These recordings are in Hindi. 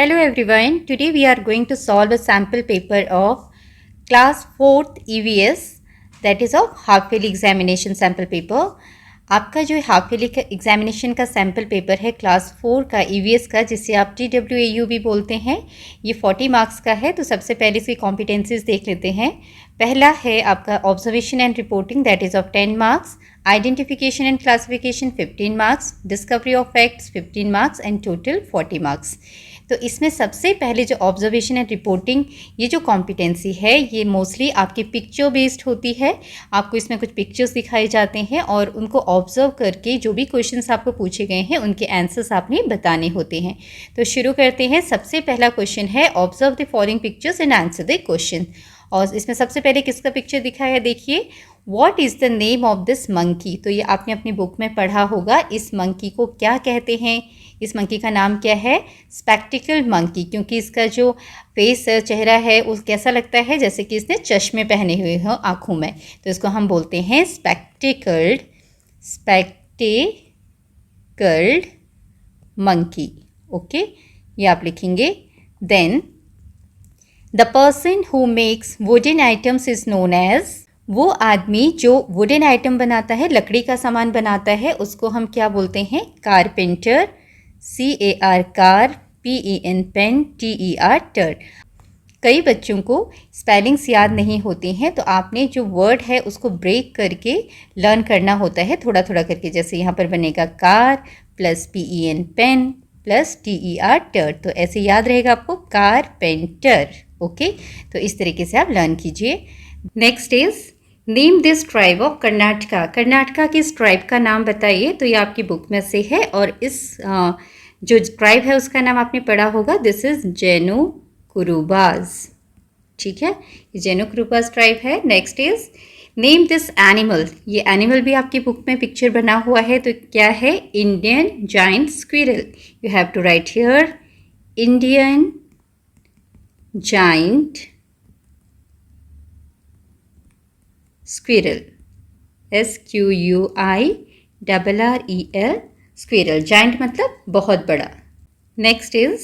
Hello everyone, today we are going to solve a sample paper of class 4th EVS, that is of half yearly examination sample paper. आपका जो हाफ ईयरली एग्जामिनेशन का सैम्पल पेपर है क्लास 4 का EVS का, जिसे आप TWAU भी बोलते हैं, ये 40 मार्क्स का है। तो सबसे पहले इसकी कॉम्पिटेंसीज देख लेते हैं। पहला है आपका observation and reporting, that is of 10 marks, identification and classification 15 marks, discovery of facts 15 marks and total 40 marks. तो इसमें सबसे पहले जो ऑब्जर्वेशन एंड रिपोर्टिंग, ये जो कॉम्पिटेंसी है, ये मोस्टली आपकी पिक्चर बेस्ड होती है। आपको इसमें कुछ पिक्चर्स दिखाए जाते हैं और उनको ऑब्जर्व करके जो भी क्वेश्चंस आपको पूछे गए हैं उनके आंसर्स आपने बताने होते हैं। तो शुरू करते हैं। सबसे पहला क्वेश्चन है observe the following pictures and answer the question. और इसमें सबसे पहले किसका पिक्चर दिखाया है, देखिए, what is the name of this monkey. तो ये आपने अपनी बुक में पढ़ा होगा। इस मंकी को क्या कहते हैं? इस मंकी का नाम क्या है? स्पेक्टिकल मंकी, क्योंकि इसका जो फेस चेहरा है वो कैसा लगता है, जैसे कि इसने चश्मे पहने हुए हो आँखों में। तो इसको हम बोलते हैं स्पेक्टिकल्ड मंकी। ओके, ये आप लिखेंगे। Then the person who makes wooden items is known as, वो आदमी जो वुडन आइटम बनाता है, लकड़ी का सामान बनाता है, उसको हम क्या बोलते हैं? Carpenter. CAR car, PEN pen, TER ter. कई बच्चों को स्पेलिंग्स याद नहीं होती हैं, तो आपने जो वर्ड है उसको ब्रेक करके लर्न करना होता है थोड़ा थोड़ा करके। जैसे यहाँ पर बनेगा car plus PEN pen plus TER ter, तो ऐसे याद रहेगा आपको, कारपेंटर। ओके, तो इस तरीके से आप लर्न कीजिए। Next is name this tribe of Karnataka. Karnataka की इस ट्राइब का नाम बताइए। तो ये आपकी बुक में से है और इस जो ट्राइब है उसका नाम आपने पढ़ा होगा, दिस इज जेनुकुरुबाज। ठीक है, ये जेनुकुरुबाज ट्राइब है। Next is name this animal. ये एनिमल भी आपकी बुक में पिक्चर बना हुआ है, तो क्या है? Indian giant squirrel. You have to write here Indian giant squirrel, SQUIRREL, squirrel. Giant मतलब बहुत बड़ा। Next is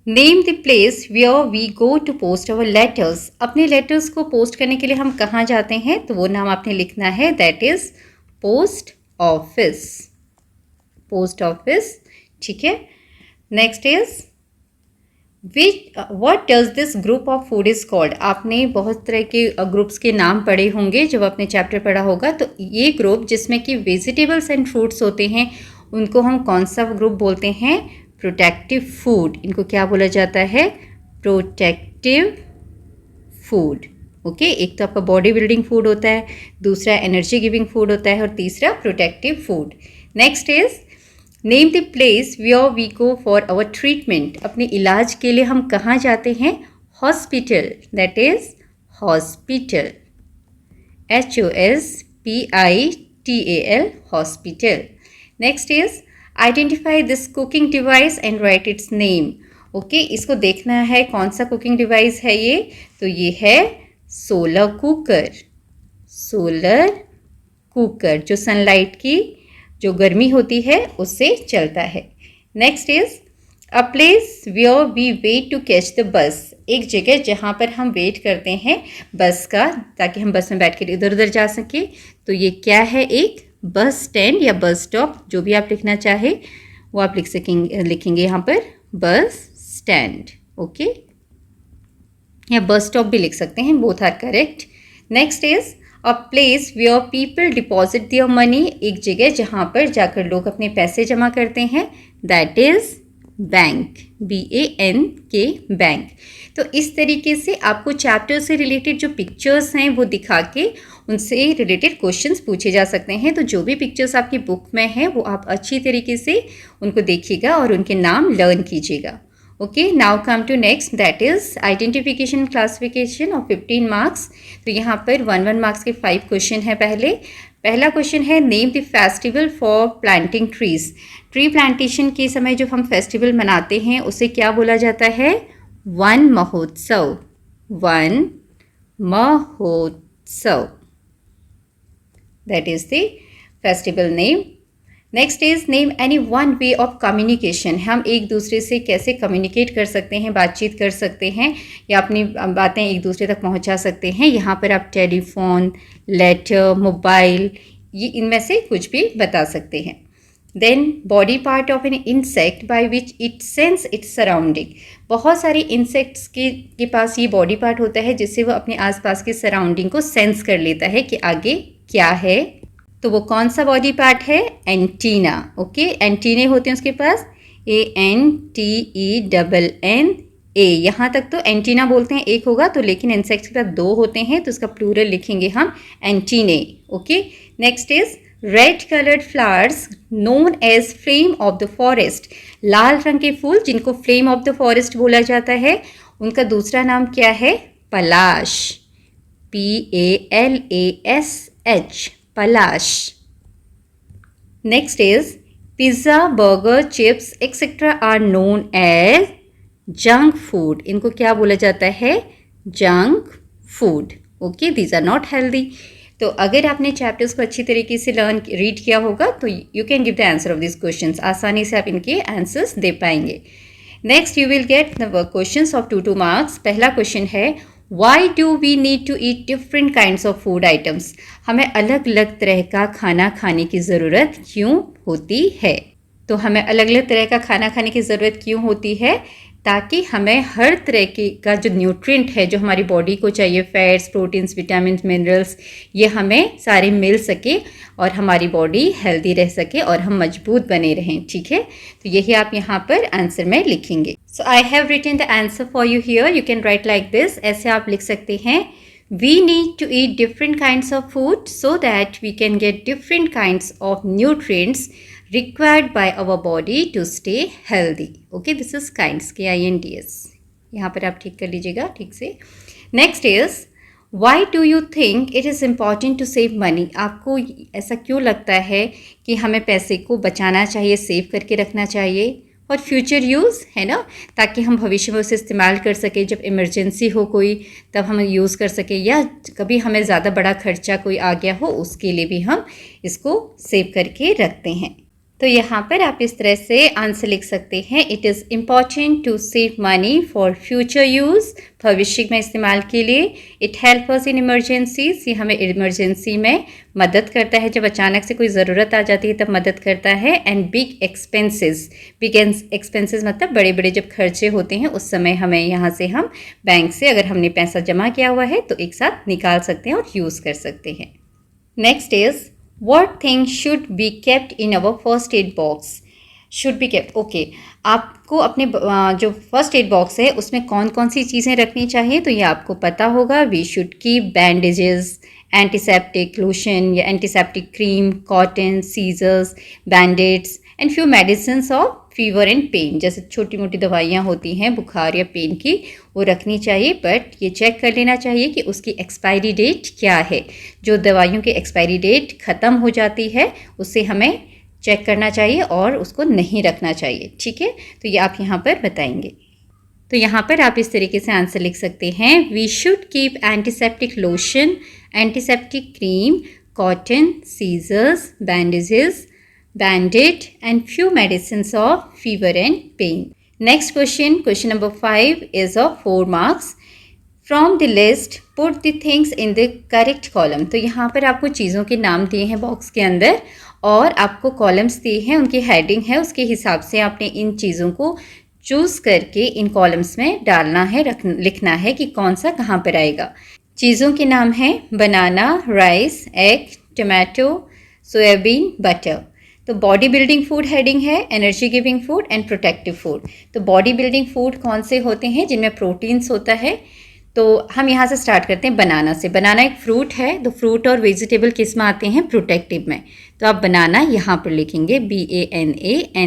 name the place where we go to post our letters. अपने लेटर्स को पोस्ट करने के लिए हम कहाँ जाते हैं? तो वो नाम आपने लिखना है, that is post office. Post office, ठीक है। Next is what does this group of food is called. आपने बहुत तरह के ग्रुप्स के नाम पढ़े होंगे जब आपने चैप्टर पढ़ा होगा। तो ये ग्रुप जिसमें कि वेजिटेबल्स एंड फ्रूट्स होते हैं, उनको हम कौन सा ग्रुप बोलते हैं? Protective food. इनको क्या बोला जाता है? Protective food. ओके, एक तो आपका बॉडी बिल्डिंग फूड होता है, दूसरा एनर्जी गिविंग फूड होता है और तीसरा protective food. Next is name the place where we go for our treatment. अपने इलाज के लिए हम कहाँ जाते हैं? Hospital, that is hospital, HOSPITAL, hospital. Next is identify this cooking device and write its name. Okay, इसको देखना है कौन सा कुकिंग डिवाइस है ये। तो ये है सोलर कुकर। सोलर कुकर जो सनलाइट की जो गर्मी होती है उससे चलता है। Next is a place where we wait to catch the bus. एक जगह जहाँ पर हम वेट करते हैं बस का, ताकि हम बस में बैठ कर इधर उधर जा सके। तो ये क्या है? एक बस स्टैंड या बस स्टॉप, जो भी आप लिखना चाहे वो आप लिखेंगे यहाँ पर बस स्टैंड। ओके, या बस स्टॉप भी लिख सकते हैं, both are correct. Next is a place where people deposit their money. एक जगह जहाँ पर जाकर लोग अपने पैसे जमा करते हैं, that is bank, BANK, bank. तो इस तरीके से आपको चैप्टर से रिलेटेड जो पिक्चर्स हैं वो दिखा के उनसे रिलेटेड क्वेश्चंस पूछे जा सकते हैं। तो जो भी पिक्चर्स आपकी बुक में हैं वो आप अच्छी तरीके से उनको देखिएगा और उनके नाम लर्न कीजिएगा। Okay, now come to next, that is identification classification of 15 marks. तो यहाँ पर 1 मार्क्स के 5 क्वेश्चन है। पहला क्वेश्चन है name the festival for planting trees. Tree plantation के समय जो हम फेस्टिवल मनाते हैं उसे क्या बोला जाता है? वन महोत्सव। वन महोत्सव, that is the festival name. Next is name any one way of communication, हम एक दूसरे से कैसे कम्युनिकेट कर सकते हैं, बातचीत कर सकते हैं या अपनी बातें एक दूसरे तक पहुंचा सकते हैं। यहाँ पर आप टेलीफोन, लेटर, मोबाइल, ये इनमें से कुछ भी बता सकते हैं। Then body part of an insect by which it sense its surrounding, बहुत सारे इंसेक्ट्स के पास ये बॉडी पार्ट होता है जिससे वो अपने आसपास के सराउंडिंग को सेंस कर लेता है कि आगे क्या है। तो वो कौन सा बॉडी पार्ट है? एंटीना। ओके, एंटीने होते हैं उसके पास, ANTENNA। यहाँ तक तो एंटीना बोलते हैं, एक होगा तो, लेकिन इंसेक्ट्स के पास दो होते हैं तो उसका प्लूरल लिखेंगे हम antennae. Okay, next is red coloured flowers known as flame of the forest, लाल रंग के फूल जिनको फ्लेम ऑफ द फॉरेस्ट बोला जाता है, उनका दूसरा नाम क्या है? पलाश, PALASH, पलाश। Next is pizza, burger, chips etcetera are known as junk food, इनको क्या बोला जाता है? Junk food. Okay, these are not healthy. तो अगर आपने चैप्टर्स को अच्छी तरीके से रीड किया होगा तो you can give the answer of this questions, आसानी से आप इनके आंसर्स दे पाएंगे। Next you will get the questions of 2 marks. पहला क्वेश्चन है why do we need to eat different kinds of food items, हमें अलग अलग तरह का खाना खाने की ज़रूरत क्यों होती है? तो हमें अलग अलग तरह का खाना खाने की ज़रूरत क्यों होती है? ताकि हमें हर तरह की का जो न्यूट्रिएंट है जो हमारी बॉडी को चाहिए, फैट्स, प्रोटीन्स, विटामिन, मिनरल्स, ये हमें सारे मिल सके और हमारी बॉडी हेल्दी रह सके और हम मजबूत बने रहें। ठीक है, तो यही आप यहाँ पर आंसर में लिखेंगे। So I have written the answer for you here, you can write like this, ऐसे आप लिख सकते हैं We need to eat different kinds of food so that we can get different kinds of nutrients required by our body to stay healthy. Okay, this is kinds, KINDS. यहाँ पर आप ठीक कर लीजिएगा ठीक से। Next is, why do you think it is important to save money? आपको ऐसा क्यों लगता है कि हमें पैसे को बचाना चाहिए, सेव करके रखना चाहिए और फ्यूचर यूज़, है ना, ताकि हम भविष्य में उसे इस्तेमाल कर सकें, जब इमरजेंसी हो कोई तब हम यूज़ कर सकें, या कभी हमें ज़्यादा बड़ा खर्चा कोई आ गया हो उसके लिए भी हम इसको सेव करके रखते हैं। तो यहाँ पर आप इस तरह से आंसर लिख सकते हैं, it is important to save money for future use, भविष्य में इस्तेमाल के लिए। It help us in emergencies, ये हमें इमरजेंसी में मदद करता है, जब अचानक से कोई ज़रूरत आ जाती है तब मदद करता है। एंड बिग एक्सपेंसेस मतलब बड़े बड़े जब खर्चे होते हैं उस समय हमें यहाँ से हम बैंक से अगर हमने पैसा जमा किया हुआ है तो एक साथ निकाल सकते हैं और यूज़ कर सकते हैं। Next is What things should be kept in our first aid box? Should be kept. Okay. आपको अपने जो फर्स्ट एड बॉक्स है उसमें कौन कौन सी चीज़ें रखनी चाहिए तो ये आपको पता होगा। We should keep bandages, antiseptic lotion या antiseptic cream, cotton, scissors, bandaids and few medicines of fever and pain, जैसे छोटी मोटी दवाइयाँ होती हैं बुखार या पेन की, वो रखनी चाहिए। बट ये चेक कर लेना चाहिए कि उसकी एक्सपायरी डेट क्या है। जो दवाइयों की एक्सपायरी डेट ख़त्म हो जाती है उससे हमें चेक करना चाहिए और उसको नहीं रखना चाहिए। ठीक है, तो ये आप यहाँ पर बताएंगे। तो यहाँ पर आप इस तरीके से आंसर लिख सकते हैं, we should keep antiseptic lotion, antiseptic cream, cotton, scissors, bandages, bandaid and few medicines of fever and pain. Next question, question number 5 is of 4 marks. From the list put the things in the correct column. तो यहाँ पर आपको चीज़ों के नाम दिए हैं बॉक्स के अंदर और आपको कॉलम्स दिए हैं, उनकी हेडिंग है, उसके हिसाब से आपने इन चीज़ों को चूज़ करके इन कॉलम्स में डालना है, लिखना है कि कौन सा कहाँ पर आएगा। चीज़ों के नाम हैं banana, rice, egg, tomato, soybean, butter. तो बॉडी बिल्डिंग फूड हेडिंग है, energy giving food and protective food. तो बॉडी बिल्डिंग फूड कौन से होते हैं? जिनमें प्रोटीन्स होता है। तो हम यहाँ से स्टार्ट करते हैं बनाना से। बनाना एक फ्रूट है, तो फ्रूट और वेजिटेबल किस में आते हैं? प्रोटेक्टिव में। तो आप बनाना यहाँ पर लिखेंगे BANANA।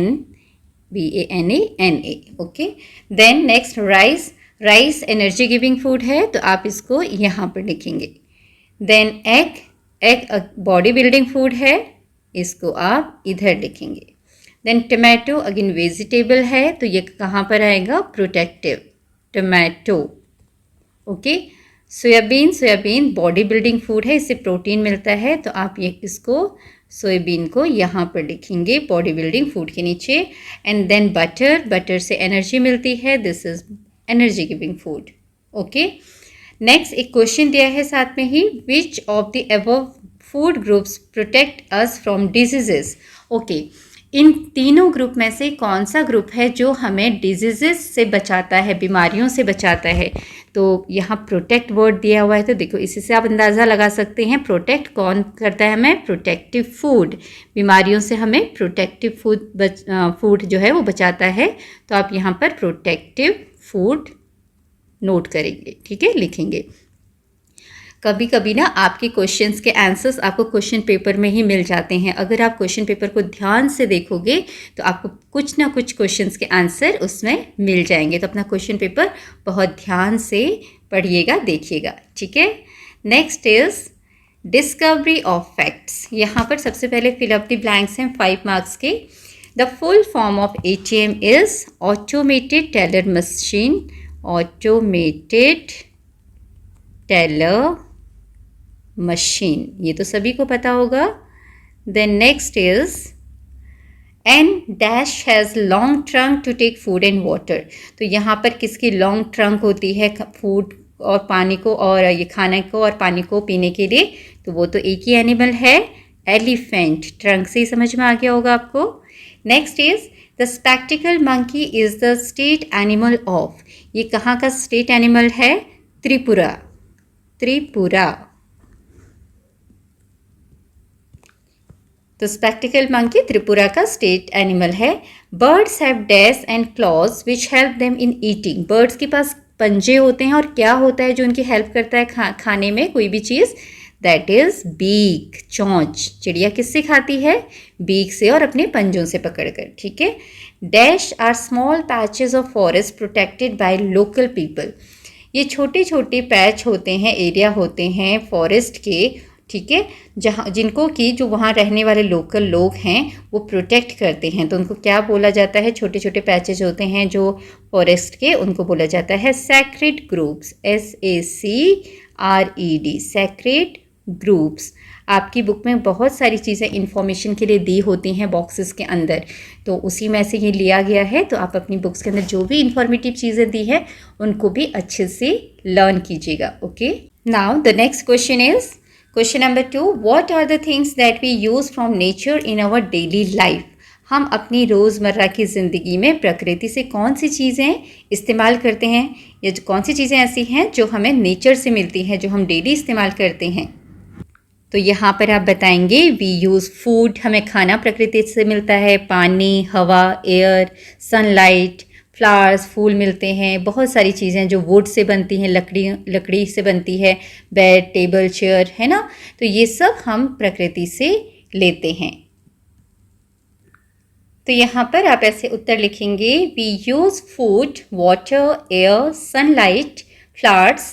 Okay, then next rice. Rice energy giving food है तो आप इसको यहाँ पर लिखेंगे। Then egg, egg body building food है, इसको आप इधर लिखेंगे। देन टमाटो अगेन वेजिटेबल है तो ये कहाँ पर आएगा? Protective, tomato. Okay, soybean, soybean body building food है, इससे प्रोटीन मिलता है तो आप ये इसको सोयाबीन को यहाँ पर लिखेंगे बॉडी बिल्डिंग फूड के नीचे। एंड देन बटर, बटर से एनर्जी मिलती है, this is energy giving food. Okay, next एक क्वेश्चन दिया है साथ में ही, which of the above food groups protect us from diseases. Okay, इन तीनों ग्रुप में से कौन सा ग्रुप है जो हमें डिजीजेस से बचाता है, बीमारियों से बचाता है। तो यहाँ प्रोटेक्ट वर्ड दिया हुआ है, तो देखो इसी से आप अंदाज़ा लगा सकते हैं प्रोटेक्ट कौन करता है हमें, प्रोटेक्टिव फूड। बीमारियों से हमें प्रोटेक्टिव फूड जो है वो बचाता है। तो आप यहाँ पर प्रोटेक्टिव फूड नोट करेंगे, ठीक है, लिखेंगे। कभी कभी ना आपके क्वेश्चंस के आंसर्स आपको क्वेश्चन पेपर में ही मिल जाते हैं। अगर आप क्वेश्चन पेपर को ध्यान से देखोगे तो आपको कुछ ना कुछ क्वेश्चंस के आंसर उसमें मिल जाएंगे। तो अपना क्वेश्चन पेपर बहुत ध्यान से पढ़िएगा, देखिएगा, ठीक है। Next is discovery of facts. यहाँ पर सबसे पहले फिल अप द ब्लैंक्स हैं 5 मार्क्स के। The full form of ATM is automated teller machine, automated teller machine, ये तो सभी को पता होगा। Then next is an dash has long trunk to take food and water. तो यहाँ पर किसकी लॉन्ग ट्रंक होती है फूड और पानी को, और ये खाने को और पानी को पीने के लिए, तो वो तो एक ही एनिमल है, एलिफेंट। ट्रंक से ही समझ में आ गया होगा आपको। Next is the spectacled monkey is the state animal of. ये कहाँ का स्टेट एनिमल है, त्रिपुरा, त्रिपुरा। तो स्पेक्टिकल मंकी त्रिपुरा का स्टेट एनिमल है। Birds have dash and clause which help them in eating. Birds के पास पंजे होते हैं और क्या होता है जो उनकी हेल्प करता है खाने में कोई भी चीज़, दैट इज बीक, चोंच। चिड़िया किससे खाती है, बीक से और अपने पंजों से पकड़कर, ठीक है। Dash are small patches of forest protected by local people. ये छोटे छोटे पैच होते हैं, एरिया होते हैं फॉरेस्ट के, ठीक है, जहाँ जिनको कि जो वहाँ रहने वाले लोकल लोग हैं वो प्रोटेक्ट करते हैं। तो उनको क्या बोला जाता है, छोटे छोटे पैचेज होते हैं जो फॉरेस्ट के, उनको बोला जाता है sacred groups, SACRED, sacred groups. आपकी बुक में बहुत सारी चीज़ें इन्फॉर्मेशन के लिए दी होती हैं बॉक्सेस के अंदर, तो उसी में से ये लिया गया है। तो आप अपनी बुक्स के अंदर जो भी इंफॉर्मेटिव चीज़ें दी है उनको भी अच्छे से लर्न कीजिएगा। Okay, now the next question is question number 2, what are the things that we use from nature in our daily life. हम अपनी रोज़मर्रा की ज़िंदगी में प्रकृति से कौन सी चीज़ें इस्तेमाल करते हैं, या कौन सी चीज़ें ऐसी हैं जो हमें नेचर से मिलती हैं, जो हम डेली इस्तेमाल करते हैं। तो यहाँ पर आप बताएंगे वी यूज़ फूड, हमें खाना प्रकृति से मिलता है, पानी, हवा, एयर, सनलाइट, फ्लावर्स, फूल मिलते हैं, बहुत सारी चीज़ें जो वुड से बनती हैं, लकड़ी से बनती है, बेड, टेबल, चेयर, है ना। तो ये सब हम प्रकृति से लेते हैं। तो यहाँ पर आप ऐसे उत्तर लिखेंगे, we use food, water, air, sunlight, flowers,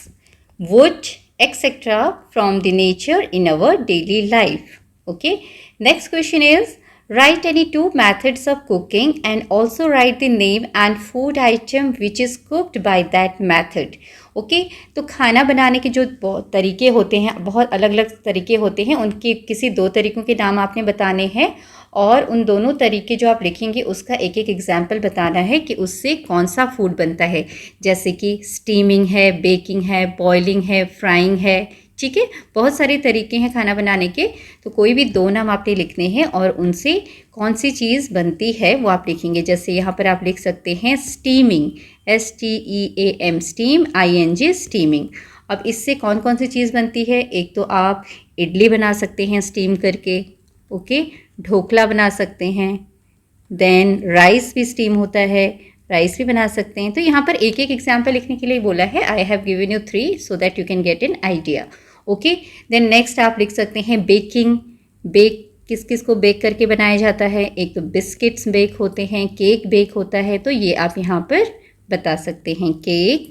wood, etc. from the nature in our daily life. Okay, next question is write any 2 methods of cooking and also write the name and food item which is cooked by that method. Okay, तो खाना बनाने के जो तरीके होते हैं, बहुत अलग अलग तरीके होते हैं, उनके किसी 2 तरीकों के नाम आपने बताने हैं और उन दोनों तरीके जो आप लिखेंगे उसका एक एक एग्जाम्पल बताना है कि उससे कौन सा फूड बनता है। जैसे कि स्टीमिंग है, बेकिंग है, बॉइलिंग है, फ्राइंग है, ठीक है, बहुत सारे तरीके हैं खाना बनाने के। तो कोई भी 2 नाम आपने लिखने हैं और उनसे कौन सी चीज़ बनती है वो आप लिखेंगे। जैसे यहाँ पर आप लिख सकते हैं steaming, STEAM, steam, ING, steaming. अब इससे कौन कौन सी चीज़ बनती है, एक तो आप इडली बना सकते हैं स्टीम करके, ओके, ढोकला बना सकते हैं, देन राइस भी स्टीम होता है, राइस भी बना सकते हैं। तो यहाँ पर एक एक एग्जाम्पल लिखने के लिए बोला है। I have given you 3 so that you can get an idea. Okay, then next आप लिख सकते हैं बेकिंग। बेक किस किस को बेक करके बनाया जाता है, एक तो बिस्किट्स बेक होते हैं, केक बेक होता है, तो ये आप यहाँ पर बता सकते हैं, केक,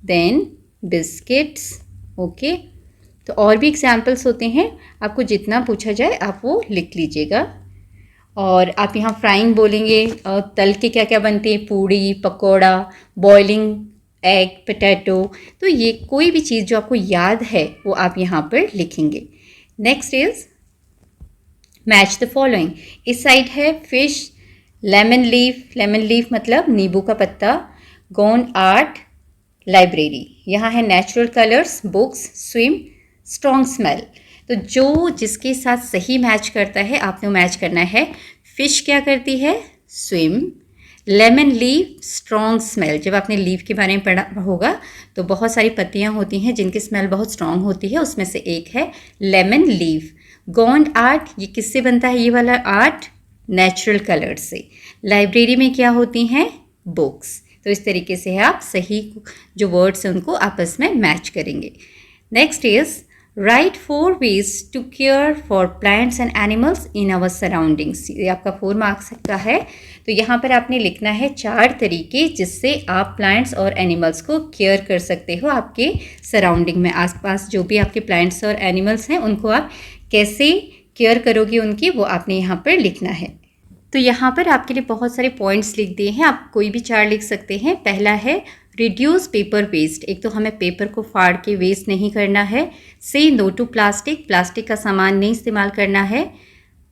देन बिस्किट्स। ओके, तो और भी एग्जाम्पल्स होते हैं, आपको जितना पूछा जाए आप वो लिख लीजिएगा। और आप यहाँ फ्राइंग बोलेंगे, तल के क्या क्या बनते हैं, पूड़ी, पकौड़ा, बॉइलिंग एग, पोटैटो। तो ये कोई भी चीज़ जो आपको याद है वो आप यहाँ पर लिखेंगे। Next is match the following. इस साइड है फिश, लेमन लीफ मतलब नींबू का पत्ता, गॉन आर्ट, लाइब्रेरी। यहाँ है natural colours, books, swim, strong smell. तो जो जिसके साथ सही मैच करता है आपने मैच करना है। फिश क्या करती है? Swim. Lemon leaf, strong smell. जब आपने लीफ के बारे में पढ़ा होगा तो बहुत सारी पत्तियां होती हैं जिनकी स्मेल बहुत स्ट्रॉन्ग होती है, उसमें से एक है लेमन लीफ। गॉन्ड आर्ट, ये किससे बनता है ये वाला आर्ट? नेचुरल कलर से। लाइब्रेरी में क्या होती हैं? बुक्स। तो इस तरीके से आप सही जो वर्ड्स हैं उनको आपस में मैच करेंगे। Next is write 4 ways to care for plants and animals in our surroundings. ये आपका 4 मार्क्स का है। तो यहाँ पर आपने लिखना है 4 तरीके जिससे आप प्लांट्स और एनिमल्स को केयर कर सकते हो। आपके सराउंडिंग में आसपास जो भी आपके प्लांट्स और एनिमल्स हैं उनको आप कैसे केयर करोगे उनकी, वो आपने यहाँ पर लिखना है। तो यहाँ पर आपके लिए बहुत सारे पॉइंट्स लिख दिए हैं, आप कोई भी 4 लिख सकते हैं। पहला है रिड्यूस पेपर वेस्ट। एक तो हमें पेपर को फाड़ के वेस्ट नहीं करना है। से नो टू प्लास्टिक, प्लास्टिक का सामान नहीं इस्तेमाल करना है।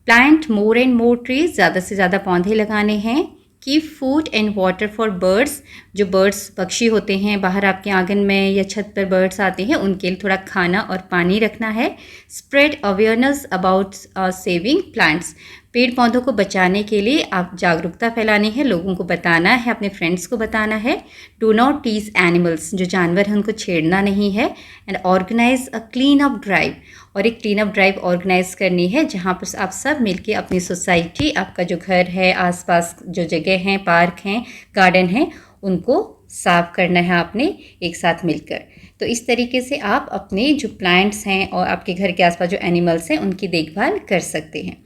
Plant more and more trees, ज़्यादा से ज़्यादा पौधे लगाने हैं। Keep food and water for birds, जो बर्ड्स पक्षी होते हैं बाहर आपके आंगन में या छत पर बर्ड्स आते हैं उनके लिए थोड़ा खाना और पानी रखना है। Spread awareness about saving plants, पेड़ पौधों को बचाने के लिए आप जागरूकता फैलानी है, लोगों को बताना है, अपने फ्रेंड्स को बताना है। डू नॉट टीज एनिमल्स, जो जानवर हैं उनको छेड़ना नहीं है। And organize a clean up drive, और एक क्लीन अप ड्राइव ऑर्गेनाइज करनी है जहाँ पर आप सब मिलके अपनी सोसाइटी, आपका जो घर है, आसपास जो जगह हैं, पार्क हैं, गार्डन हैं, उनको साफ करना है आपने एक साथ मिलकर। तो इस तरीके से आप अपने जो प्लांट्स हैं और आपके घर के आसपास जो एनिमल्स हैं उनकी देखभाल कर सकते हैं।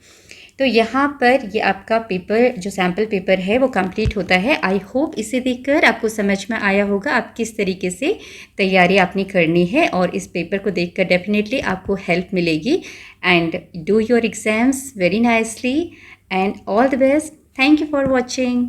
तो यहाँ पर ये आपका पेपर जो सैम्पल पेपर है वो कंप्लीट होता है। आई होप इसे देखकर आपको समझ में आया होगा आप किस तरीके से तैयारी आपने करनी है, और इस पेपर को देखकर डेफिनेटली आपको हेल्प मिलेगी। And do your exams very nicely and all the best. Thank you for watching.